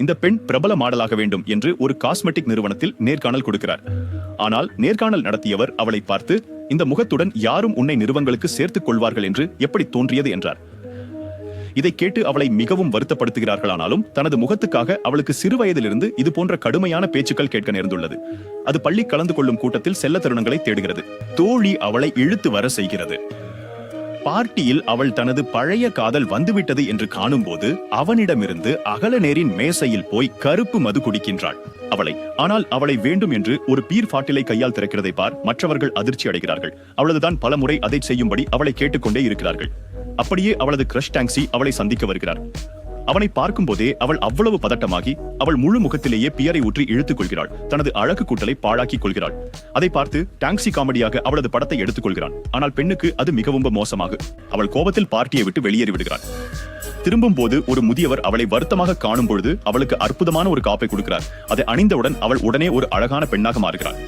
இந்த பெண் பிரபல மாடலாக வேண்டும் என்று ஒரு காஸ்மெட்டிக் நிறுவனத்தில் நேர்காணல் கொடுக்கிறார். ஆனால் நேர்காணல் நடத்தியவர் அவளை பார்த்து, இந்த முகத்துடன் யாரும் உன்னை நிறுவனங்களுக்கு சேர்த்துக் கொள்வார்கள் என்று எப்படி தோன்றியது என்றார். இதை கேட்டு அவளை மிகவும் வருத்தப்படுத்துகிறார்களானாலும் தனது முகத்துக்காக அவளுக்கு சிறு வயதிலிருந்து இது போன்ற கடுமையான பேச்சுக்கள் கேட்க நேர்ந்துள்ளது. அது பள்ளி கலந்து கொள்ளும் கூட்டத்தில் செல்ல தருணங்களை தேடுகிறது. தோழி அவளை இழுத்து வர செய்கிறது. பார்ட்டியில் அவள் தனது பழைய காதல் வந்துவிட்டது என்று காணும்போது அவனிடமிருந்து அகலநேரின் மேசையில் போய் கருப்பு மது குடிக்கின்றாள் ஆனால் அவளை வேண்டும் என்று ஒரு பீர் பாட்டிலை கையால் திறக்கிறதை பார் மற்றவர்கள் அதிர்ச்சி அடைகிறார்கள். அவளதுதான் பல முறை அதை செய்யும்படி அவளை கேட்டுக்கொண்டே இருக்கிறார்கள். அப்படியே அவளது கிரஷ் டாங்ஸி அவளை சந்திக்க வருகிறார். அவனை பார்க்கும் போதே அவள் அவ்வளவு பதட்டமாகி அவள் முழு முகத்திலேயே பியரை ஊற்றி இழுத்துக் கொள்கிறாள். தனது அழகு கூட்டலை பாழாக்கிக் கொள்கிறாள். அதை பார்த்து டாங்ஸி காமெடியாக அவளது படத்தை எடுத்துக் கொள்கிறான். ஆனால் பெண்ணுக்கு அது மிகவும் மோசமாக. அவள் கோபத்தில் பார்ட்டியை விட்டு வெளியேறி விடுகிறாள். திரும்பும் போது ஒரு முதியவர் அவளை வருத்தமாக காணும் பொழுது அவளுக்கு அற்புதமான ஒரு காப்பை கொடுக்கிறார். அதை அணிந்தவுடன் அவள் உடனே ஒரு அழகான பெண்ணாக மாறுகிறாள்.